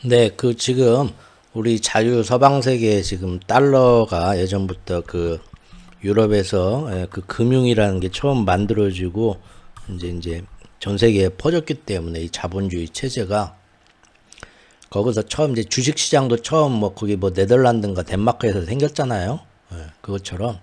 네, 지금 우리 자유 서방 세계에 지금 달러가 예전부터 유럽에서 금융이라는 게 처음 만들어지고 이제 전 세계에 퍼졌기 때문에 이 자본주의 체제가 거기서 처음 이제 주식 시장도 처음 거기 네덜란드인가 덴마크에서 생겼잖아요. 그것처럼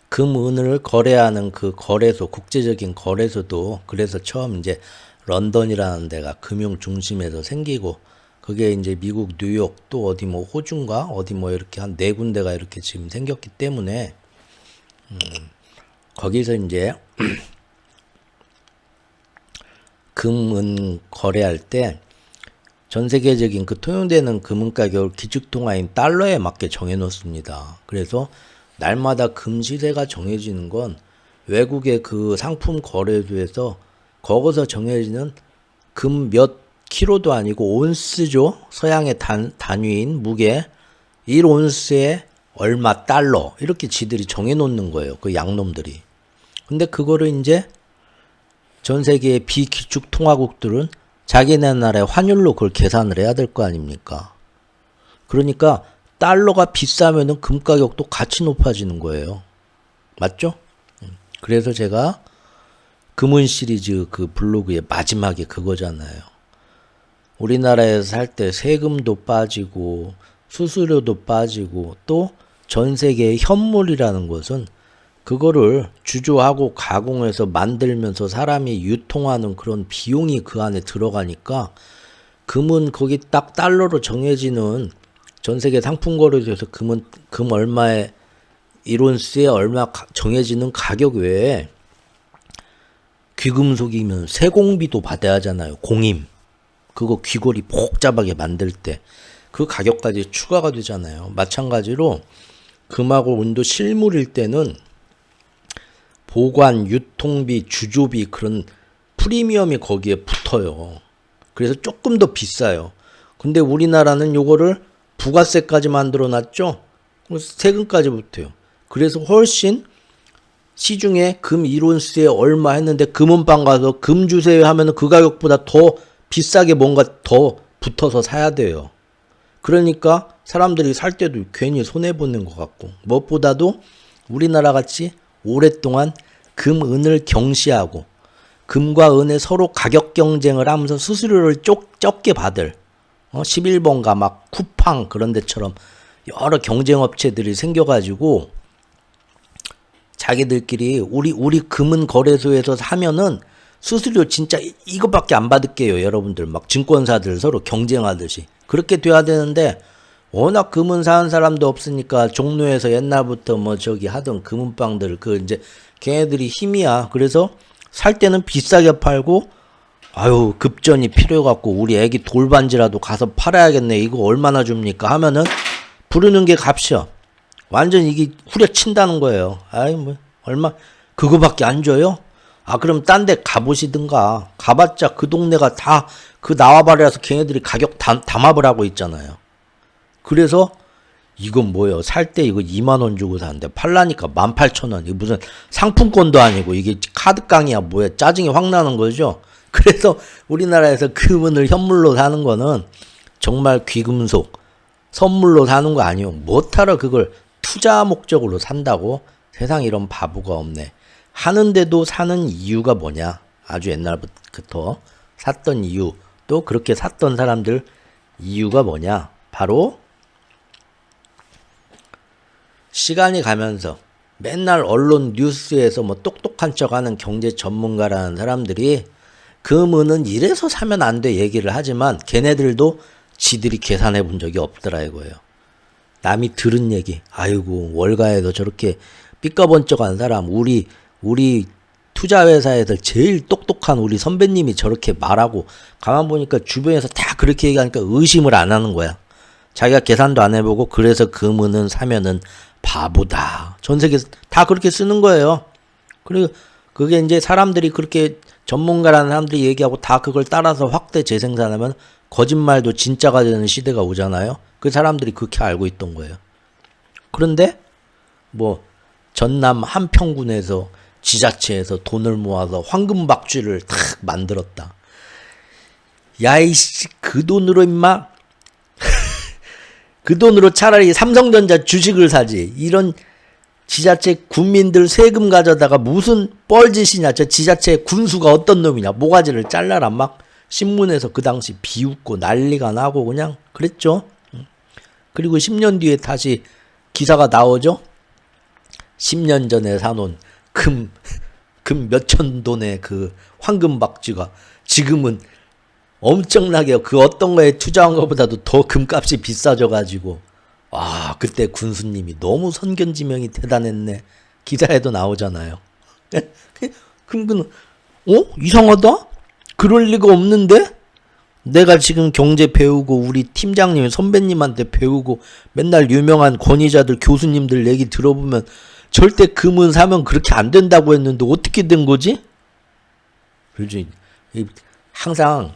금은을 거래하는 그 거래소, 국제적인 거래소도 그래서 처음 이제 런던이라는 데가 금융 중심에서 생기고 그게 이제 미국 뉴욕 또 어디 호주인가 어디 이렇게 한 네 군데가 이렇게 지금 생겼기 때문에 거기서 이제 금은 거래할 때 전 세계적인 통용되는 금은 가격을 기축통화인 달러에 맞게 정해 놓습니다. 그래서 날마다 금 시세가 정해지는 건 외국의 그 상품 거래소에서 거기서 정해지는 금 몇 킬로도 아니고 온스죠. 서양의 단위인 무게 1온스에 얼마 달러 이렇게 지들이 정해 놓는 거예요. 그 양놈들이. 근데 그거를 이제 전 세계의 비기축 통화국들은 자기네 나라의 환율로 그걸 계산을 해야 될 거 아닙니까? 그러니까 달러가 비싸면은 금 가격도 같이 높아지는 거예요. 맞죠? 그래서 제가 금은 시리즈 그 블로그의 마지막에 그거잖아요. 우리나라에서 살 때 세금도 빠지고 수수료도 빠지고 또 전 세계의 현물이라는 것은 그거를 주조하고 가공해서 만들면서 사람이 유통하는 그런 비용이 그 안에 들어가니까 금은 거기 딱 달러로 정해지는 전 세계 상품 거래소에서 금 얼마에 1온스에 얼마 정해지는 가격 외에 귀금속이면 세공비도 받아야 하잖아요. 공임. 그거 귀걸이 복잡하게 만들 때 그 가격까지 추가가 되잖아요. 마찬가지로 금하고 은도 실물일 때는 보관, 유통비, 주조비 그런 프리미엄이 거기에 붙어요. 그래서 조금 더 비싸요. 근데 우리나라는 요거를 부가세까지 만들어 놨죠? 세금까지 붙어요. 그래서 훨씬 시중에 금 1온스에 얼마 했는데 금은방 가서 금 주세요 하면 그 가격보다 더 비싸게 뭔가 더 붙어서 사야 돼요. 그러니까 사람들이 살 때도 괜히 손해보는 것 같고 무엇보다도 우리나라 같이 오랫동안 금, 은을 경시하고 금과 은의 서로 가격 경쟁을 하면서 수수료를 적게 받을 11번가 막 쿠팡 그런 데처럼 여러 경쟁업체들이 생겨가지고 자기들끼리 우리 금은 거래소에서 사면은 수수료 진짜 이것밖에 안 받을게요. 여러분들 막 증권사들 서로 경쟁하듯이 그렇게 돼야 되는데 워낙 금은 사는 사람도 없으니까 종로에서 옛날부터 하던 금은방들 이제 걔네들이 힘이야. 그래서 살 때는 비싸게 팔고 아유 급전이 필요해갖고 우리 애기 돌반지라도 가서 팔아야겠네. 이거 얼마나 줍니까 하면은 부르는 게 값이야. 완전 이게 후려친다는 거예요. 아이 얼마 그거밖에 안 줘요? 아 그럼 딴 데 가보시든가. 가봤자 그 동네가 다 그 나와바라서 걔네들이 가격 담합을 하고 있잖아요. 그래서 이건 뭐예요? 살 때 이거 2만 원 주고 사는데 팔라니까 18,000원. 이거 무슨 상품권도 아니고 이게 카드깡이야 뭐야. 짜증이 확 나는 거죠. 그래서 우리나라에서 금은을 현물로 사는 거는 정말 귀금속 선물로 사는 거 아니요. 못하러 그걸 투자 목적으로 산다고? 세상 이런 바보가 없네. 하는데도 사는 이유가 뭐냐? 아주 옛날부터 샀던 이유, 또 그렇게 샀던 사람들 이유가 뭐냐? 바로 시간이 가면서 맨날 언론 뉴스에서 똑똑한 척하는 경제 전문가라는 사람들이 금은은 이래서 사면 안 돼 얘기를 하지만 걔네들도 지들이 계산해 본 적이 없더라 이거예요. 남이 들은 얘기. 아이고 월가에도 저렇게 삐까번쩍한 사람 우리 투자회사에서 제일 똑똑한 우리 선배님이 저렇게 말하고 가만 보니까 주변에서 다 그렇게 얘기하니까 의심을 안 하는 거야. 자기가 계산도 안 해보고 그래서 금은은 사면은 바보다. 전 세계 다 그렇게 쓰는 거예요. 그리고 그게 이제 사람들이 그렇게 전문가라는 사람들이 얘기하고 다 그걸 따라서 확대 재생산하면 거짓말도 진짜가 되는 시대가 오잖아요. 그 사람들이 그렇게 알고 있던 거예요. 그런데 전남 한평군에서 지자체에서 돈을 모아서 황금박쥐를 탁 만들었다. 야이씨 그 돈으로 임마 그 돈으로 차라리 삼성전자 주식을 사지. 이런 지자체 군민들 세금 가져다가 무슨 뻘짓이냐. 저 지자체 군수가 어떤 놈이냐. 모가지를 잘라라 막 신문에서 그 당시 비웃고 난리가 나고 그냥 그랬죠. 그리고 10년 뒤에 다시 기사가 나오죠. 10년 전에 사놓은 금 몇천 돈의 그 황금 박쥐가 지금은 엄청나게 그 어떤 거에 투자한 것보다도 더 금값이 비싸져가지고 와 그때 군수님이 너무 선견지명이 대단했네. 기사에도 나오잖아요. 그럼 이상하다? 그럴 리가 없는데? 내가 지금 경제 배우고 우리 팀장님 선배님한테 배우고 맨날 유명한 권위자들 교수님들 얘기 들어보면 절대 금은 사면 그렇게 안 된다고 했는데 어떻게 된 거지? 그렇지. 항상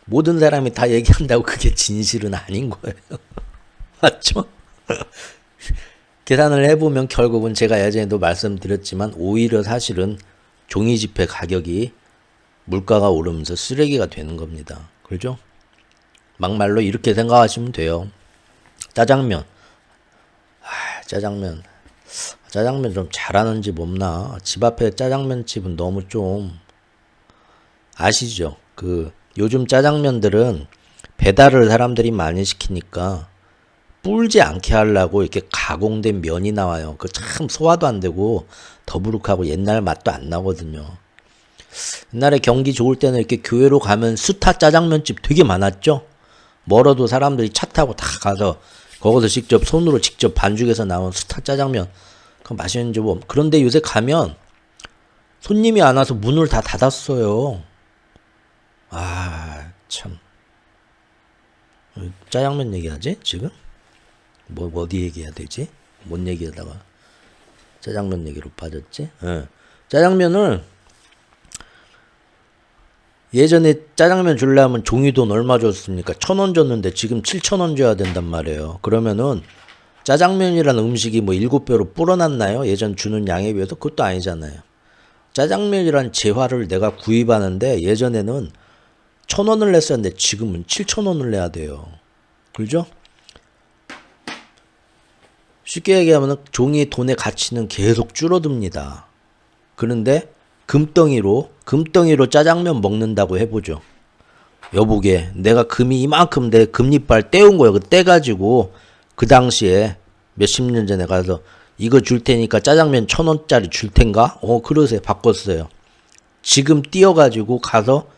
모든 사람이 다 얘기한다고 그게 진실은 아닌 거예요. 맞죠? 계산을 해보면 결국은 제가 예전에도 말씀드렸지만 오히려 사실은 종이지폐 가격이 물가가 오르면서 쓰레기가 되는 겁니다. 그렇죠? 막말로 이렇게 생각하시면 돼요. 짜장면. 짜장면 좀 잘하는 집 없나? 집 앞에 짜장면 집은 너무 좀 아시죠? 요즘 짜장면들은 배달을 사람들이 많이 시키니까 불지 않게 하려고 이렇게 가공된 면이 나와요. 그 참 소화도 안 되고 더부룩하고 옛날 맛도 안 나거든요. 옛날에 경기 좋을 때는 이렇게 교회로 가면 수타 짜장면집 되게 많았죠. 멀어도 사람들이 차 타고 다 가서 거기서 직접 손으로 직접 반죽해서 나온 수타 짜장면 그 맛있는 집 그런데 요새 가면 손님이 안 와서 문을 다 닫았어요. 참. 짜장면 얘기하지 지금? 어디 얘기해야 되지? 뭔 얘기하다가 짜장면 얘기로 빠졌지? 짜장면을 예전에 짜장면 주려면 종이돈 얼마 줬습니까? 1,000원 줬는데 지금 7,000원 줘야 된단 말이에요. 그러면은 짜장면이라는 음식이 뭐 7배로 불어났나요? 예전 주는 양에 비해서? 그것도 아니잖아요. 짜장면이란 재화를 내가 구입하는데 예전에는 1,000원을 냈었는데 지금은 7,000원을 내야 돼요. 그렇죠? 쉽게 얘기하면 종이 돈의 가치는 계속 줄어듭니다. 그런데 금덩이로 짜장면 먹는다고 해보죠. 여보게 내가 금이 이만큼 내 금리빨 떼운 거예요. 그 떼가지고 그 당시에 몇십 년 전에 가서 이거 줄 테니까 짜장면 1,000원짜리 줄 텐가? 그러세요. 바꿨어요. 지금 띄어가지고 가서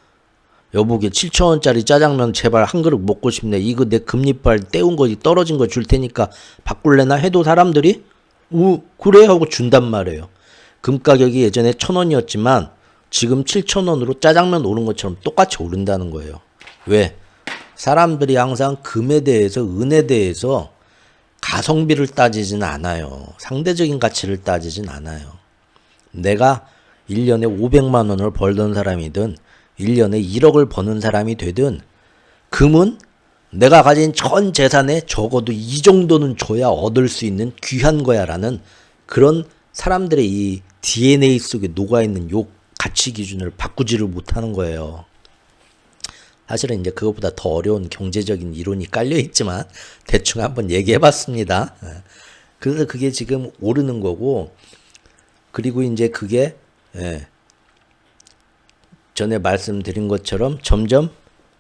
여보게 7,000원짜리 짜장면 제발 한 그릇 먹고 싶네. 이거 내 금리빨 떼운 거 떨어진 거 줄 테니까 바꿀래나 해도 사람들이 그래 하고 준단 말이에요. 금 가격이 예전에 1,000원이었지만 지금 7,000원으로 짜장면 오른 것처럼 똑같이 오른다는 거예요. 왜? 사람들이 항상 금에 대해서 은에 대해서 가성비를 따지진 않아요. 상대적인 가치를 따지진 않아요. 내가 1년에 500만 원을 벌던 사람이든 1년에 1억을 버는 사람이 되든 금은 내가 가진 전 재산에 적어도 이 정도는 줘야 얻을 수 있는 귀한 거야 라는 그런 사람들의 이 DNA 속에 녹아있는 요 가치 기준을 바꾸지를 못하는 거예요. 사실은 이제 그것보다 더 어려운 경제적인 이론이 깔려있지만 대충 한번 얘기해봤습니다. 그래서 그게 지금 오르는 거고 그리고 이제 그게 전에 말씀드린 것처럼 점점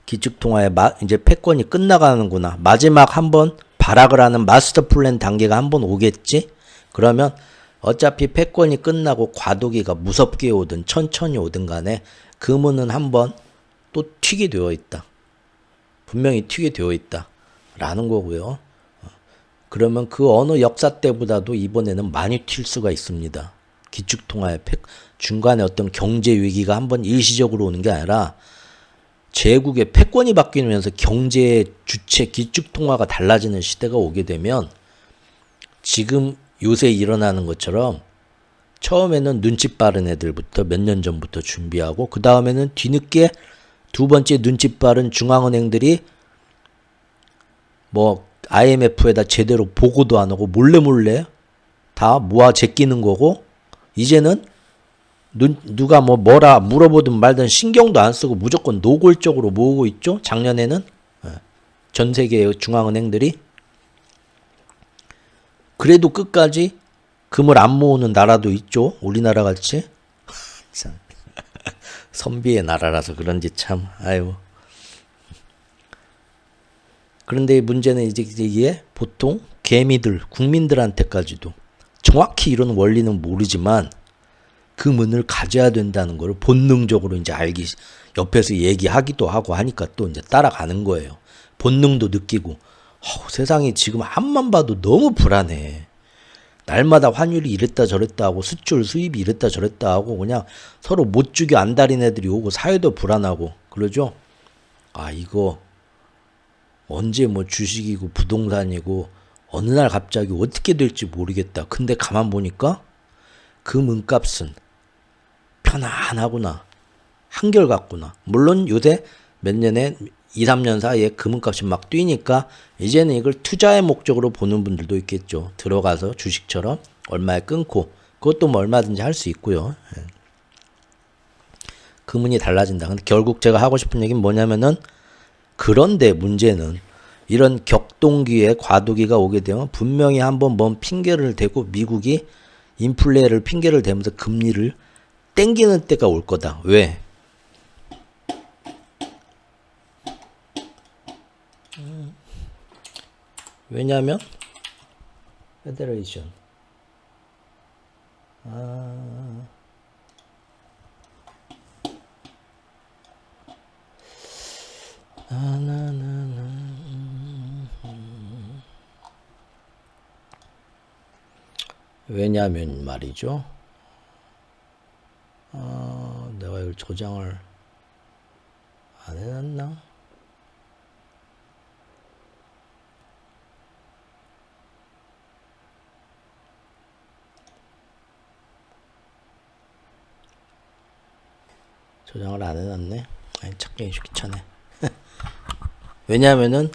기축통화의 이제 패권이 끝나가는구나. 마지막 한번 발악을 하는 마스터 플랜 단계가 한번 오겠지? 그러면 어차피 패권이 끝나고 과도기가 무섭게 오든 천천히 오든 간에 금은 한번 또 튀게 되어 있다. 분명히 튀게 되어 있다. 라는 거고요. 그러면 그 어느 역사 때보다도 이번에는 많이 튈 수가 있습니다. 기축통화의 중간에 어떤 경제 위기가 한번 일시적으로 오는 게 아니라 제국의 패권이 바뀌면서 경제의 주체 기축통화가 달라지는 시대가 오게 되면 지금 요새 일어나는 것처럼 처음에는 눈치 빠른 애들부터 몇 년 전부터 준비하고 그 다음에는 뒤늦게 두 번째 눈치 빠른 중앙은행들이 뭐 IMF에다 제대로 보고도 안 하고 몰래 다 모아 제끼는 거고 이제는 누가 뭐라 물어보든 말든 신경도 안 쓰고 무조건 노골적으로 모으고 있죠. 작년에는 전 세계의 중앙은행들이. 그래도 끝까지 금을 안 모으는 나라도 있죠. 우리나라 같이. 선비의 나라라서 그런지 참 아유. 그런데 문제는 이제 이게 보통 개미들, 국민들한테까지도 정확히 이런 원리는 모르지만 금은을 가져야 된다는 걸 본능적으로 이제 옆에서 얘기하기도 하고 하니까 또 이제 따라가는 거예요. 본능도 느끼고 세상이 지금 앞만 봐도 너무 불안해. 날마다 환율이 이랬다 저랬다 하고 수출 수입이 이랬다 저랬다 하고 그냥 서로 못 죽여 안달인 애들이 오고 사회도 불안하고 그러죠. 이거 언제 주식이고 부동산이고 어느 날 갑자기 어떻게 될지 모르겠다. 근데 가만 보니까 금 은값은 편안하구나. 한결같구나. 물론 요새 몇 년에 2, 3년 사이에 금은값이 막 뛰니까 이제는 이걸 투자의 목적으로 보는 분들도 있겠죠. 들어가서 주식처럼 얼마에 끊고 그것도 얼마든지 할 수 있고요. 금은이 달라진다. 근데 결국 제가 하고 싶은 얘기는 뭐냐면은 그런데 문제는 이런 격동기에 과도기가 오게 되면 분명히 한번 뭔 핑계를 대고 미국이 인플레를 핑계를 대면서 금리를 땡기는 때가 올 거다. 왜? 왜냐면 페더레이션 왜냐면 말이죠. 내가 이걸 저장을 안 해놨나? 저장을 안 해놨네. 찾기 귀찮네. 왜냐하면은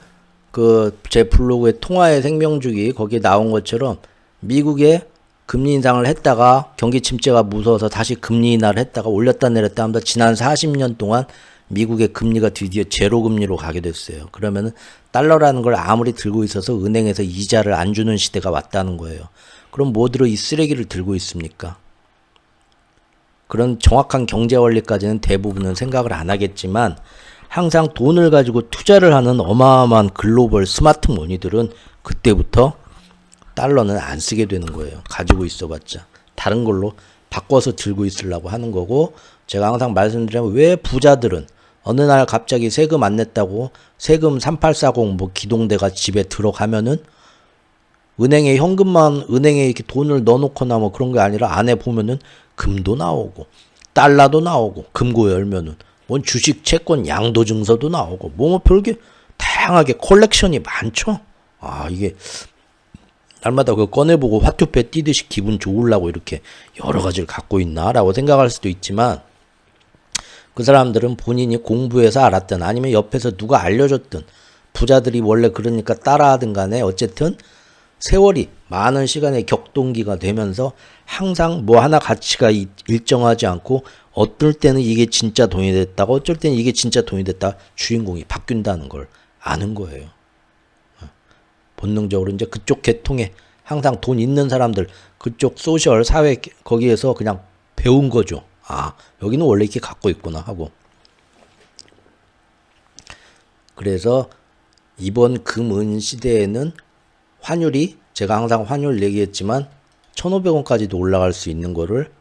제 블로그의 통화의 생명주기 거기에 나온 것처럼 미국의 금리 인상을 했다가 경기 침체가 무서워서 다시 금리 인하를 했다가 올렸다 내렸다 하면서 지난 40년 동안 미국의 금리가 드디어 제로 금리로 가게 됐어요. 그러면은 달러라는 걸 아무리 들고 있어서 은행에서 이자를 안 주는 시대가 왔다는 거예요. 그럼 뭐들어 이 쓰레기를 들고 있습니까? 그런 정확한 경제 원리까지는 대부분은 생각을 안 하겠지만 항상 돈을 가지고 투자를 하는 어마어마한 글로벌 스마트 머니들은 그때부터 달러는 안 쓰게 되는 거예요. 가지고 있어봤자 다른 걸로 바꿔서 들고 있으려고 하는 거고, 제가 항상 말씀드리면 왜 부자들은 어느 날 갑자기 세금 안 냈다고 세금 3840 기동대가 집에 들어가면은 은행에 현금만 은행에 이렇게 돈을 넣어놓거나 그런 게 아니라 안에 보면은 금도 나오고 달러도 나오고 금고 열면은 뭔 주식 채권 양도 증서도 나오고 뭐 별게 다양하게 컬렉션이 많죠. 이게 날마다 그거 꺼내보고 화투패 뛰듯이 기분 좋으려고 이렇게 여러 가지를 갖고 있나라고 생각할 수도 있지만, 그 사람들은 본인이 공부해서 알았든 아니면 옆에서 누가 알려줬든 부자들이 원래 그러니까 따라하든 간에 어쨌든 세월이 많은 시간의 격동기가 되면서 항상 뭐 하나 가치가 일정하지 않고 어떨 때는 이게 진짜 돈이 됐다고 어쩔 때는 이게 진짜 돈이 됐다 주인공이 바뀐다는 걸 아는 거예요. 본능적으로 이제 그쪽 계통에 항상 돈 있는 사람들 그쪽 소셜 사회 거기에서 그냥 배운 거죠. 여기는 원래 이렇게 갖고 있구나 하고. 그래서 이번 금은 시대에는 환율이 제가 항상 환율 얘기했지만 1,500원까지도 올라갈 수 있는 거를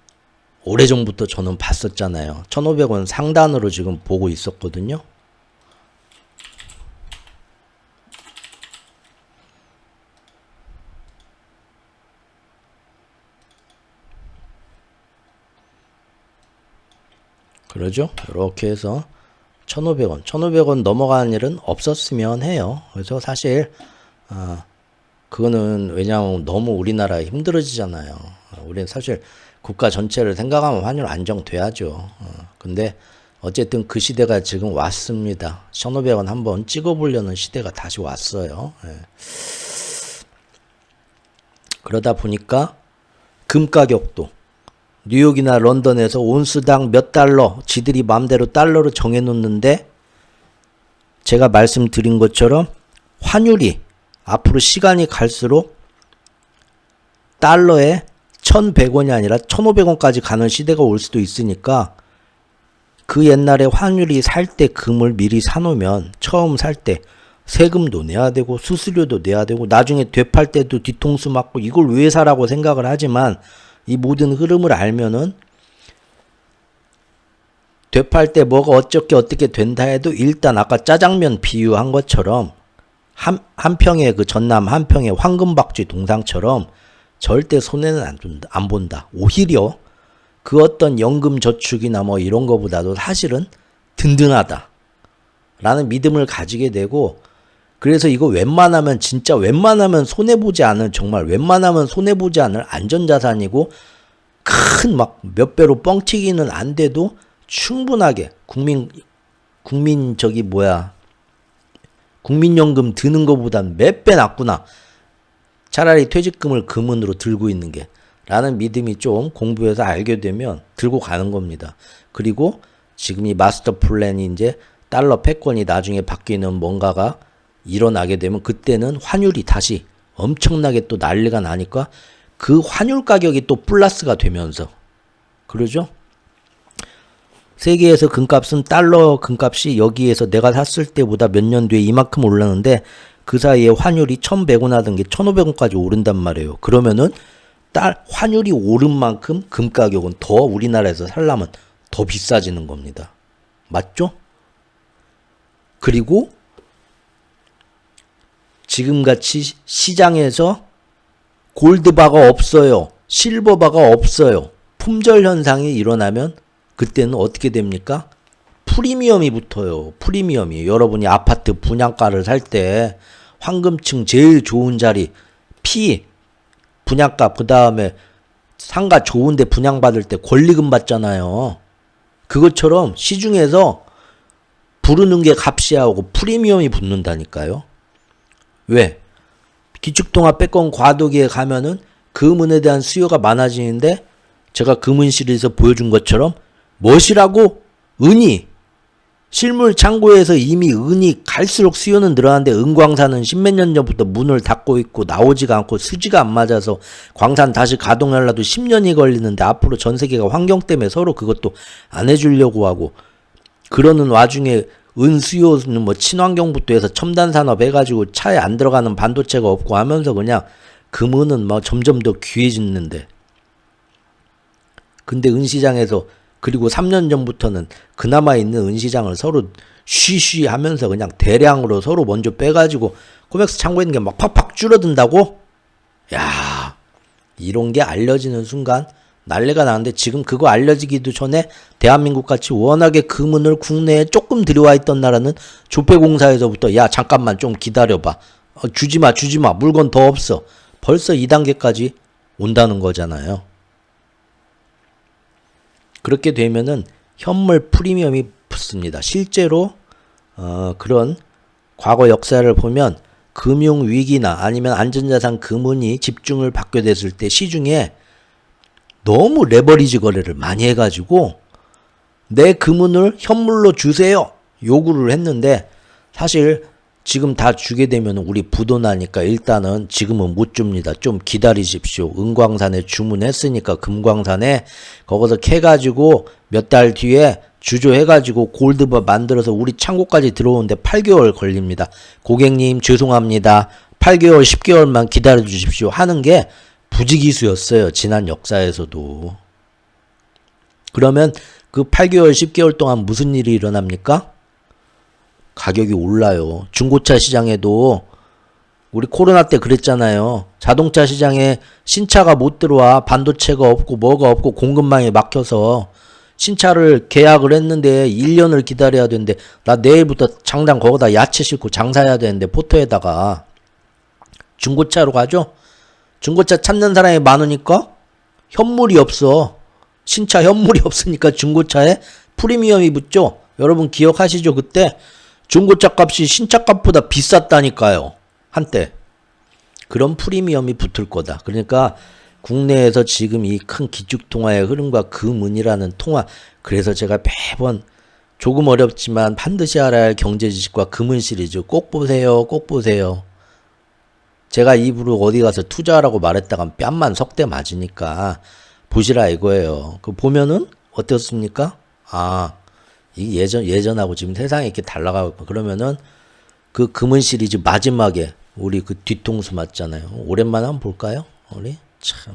오래전부터 저는 봤었잖아요. 1,500원 상단으로 지금 보고 있었거든요. 그러죠? 이렇게 해서 1,500원 넘어가는 일은 없었으면 해요. 그래서 사실 그거는 왜냐하면 너무 우리나라 힘들어지잖아요. 우리는 사실 국가 전체를 생각하면 환율 안정돼야죠. 근데 어쨌든 그 시대가 지금 왔습니다. 1,500원 한번 찍어보려는 시대가 다시 왔어요. 그러다 보니까 금 가격도 뉴욕이나 런던에서 온스당 몇 달러 지들이 마음대로 달러로 정해놓는데 제가 말씀드린 것처럼 환율이 앞으로 시간이 갈수록 달러에 1,100원이 아니라 1,500원까지 가는 시대가 올 수도 있으니까 그 옛날에 환율이 살 때 금을 미리 사놓으면 처음 살 때 세금도 내야 되고 수수료도 내야 되고 나중에 되팔 때도 뒤통수 맞고 이걸 왜 사라고 생각을 하지만 이 모든 흐름을 알면은 되팔 때 뭐가 어떻게 된다 해도 일단 아까 짜장면 비유한 것처럼 한 평의 그 전남 한 평의 황금박쥐 동상처럼 절대 손해는 안 본다. 오히려 그 어떤 연금 저축이나 뭐 이런 거보다도 사실은 든든하다. 라는 믿음을 가지게 되고 그래서 이거 웬만하면 진짜 웬만하면 손해보지 않을 정말 웬만하면 손해보지 않을 안전자산이고 큰 막 몇 배로 뻥튀기는 안 돼도 충분하게 국민연금 드는 것보단 몇 배 낫구나. 차라리 퇴직금을 금은으로 들고 있는 게 라는 믿음이 좀 공부해서 알게 되면 들고 가는 겁니다. 그리고 지금 이 마스터 플랜이 이제 달러 패권이 나중에 바뀌는 뭔가가 일어나게 되면 그때는 환율이 다시 엄청나게 또 난리가 나니까 그 환율 가격이 또 플러스가 되면서 그러죠? 세계에서 금값은 달러 금값이 여기에서 내가 샀을 때보다 몇 년 뒤에 이만큼 올랐는데 그 사이에 환율이 1,100원 하던 게 1,500원까지 오른단 말이에요. 그러면은 환율이 오른 만큼 금 가격은 더 우리나라에서 살려면 더 비싸지는 겁니다. 맞죠? 그리고 지금같이 시장에서 골드바가 없어요. 실버바가 없어요. 품절 현상이 일어나면 그때는 어떻게 됩니까? 프리미엄이 붙어요. 프리미엄이. 여러분이 아파트 분양가를 살 때 황금층 제일 좋은 자리 P 분양가 그 다음에 상가 좋은데 분양받을 때 권리금 받잖아요. 그것처럼 시중에서 부르는 게 값이 하고 프리미엄이 붙는다니까요. 왜? 기축통화 패권 과도기에 가면은 금은에 대한 수요가 많아지는데 제가 금은실에서 보여준 것처럼 무엇이라고? 은이 실물 창고에서 이미 은이 갈수록 수요는 늘어나는데 은광사는 십몇 년 전부터 문을 닫고 있고 나오지가 않고 수지가 안 맞아서 광산 다시 가동하려도 10년이 걸리는데 앞으로 전 세계가 환경 때문에 서로 그것도 안 해주려고 하고 그러는 와중에 은 수요는 뭐 친환경부터 해서 첨단 산업 해가지고 차에 안 들어가는 반도체가 없고 하면서 그냥 금은은 뭐 점점 더 귀해지는데 근데 은시장에서 그리고 3년 전부터는 그나마 있는 은시장을 서로 쉬쉬 하면서 그냥 대량으로 서로 먼저 빼가지고 코맥스 창고에 있는 게 막 팍팍 줄어든다고? 야, 이런 게 알려지는 순간 난리가 나는데 지금 그거 알려지기도 전에 대한민국 같이 워낙에 금은을 국내에 조금 들여와 있던 나라는 조폐공사에서부터 야 잠깐만 좀 기다려봐. 주지마 물건 더 없어. 벌써 2단계까지 온다는 거잖아요. 그렇게 되면은 현물 프리미엄이 붙습니다. 실제로 그런 과거 역사를 보면 금융위기나 아니면 안전자산 금은이 집중을 받게 됐을 때 시중에 너무 레버리지 거래를 많이 해가지고 내 금은을 현물로 주세요 요구를 했는데 사실 지금 다 주게 되면 우리 부도나니까 일단은 지금은 못 줍니다. 좀 기다리십시오. 은광산에 주문했으니까 금광산에 거기서 캐가지고 몇 달 뒤에 주조해가지고 골드바 만들어서 우리 창고까지 들어오는데 8개월 걸립니다. 고객님 죄송합니다. 8개월 10개월만 기다려 주십시오 하는 게 부지기수였어요. 지난 역사에서도. 그러면 그 8개월 10개월 동안 무슨 일이 일어납니까? 가격이 올라요. 중고차 시장에도 우리 코로나 때 그랬잖아요. 자동차 시장에 신차가 못 들어와. 반도체가 없고 뭐가 없고 공급망이 막혀서 신차를 계약을 했는데 1년을 기다려야 되는데 나 내일부터 당장 거기다 야채 싣고 장사해야 되는데 포터에다가 중고차로 가죠. 중고차 찾는 사람이 많으니까 현물이 없어. 신차 현물이 없으니까 중고차에 프리미엄이 붙죠. 여러분 기억하시죠? 그때 중고차 값이 신차 값보다 비쌌다니까요. 한때. 그런 프리미엄이 붙을 거다. 그러니까 국내에서 지금 이 큰 기축통화의 흐름과 금은이라는 통화, 그래서 제가 매번 조금 어렵지만 반드시 알아야 할 경제 지식과 금은 시리즈 꼭 보세요. 꼭 보세요. 제가 입으로 어디 가서 투자하라고 말했다가 뺨만 석대 맞으니까 보시라 이거예요. 그 보면은 어떻습니까? 아, 이 예전하고 지금 세상이 이렇게 달라가고 있고, 그러면은 그 금은 시리즈 마지막에 우리 그 뒤통수 맞잖아요. 오랜만에 한번 볼까요? 우리 참.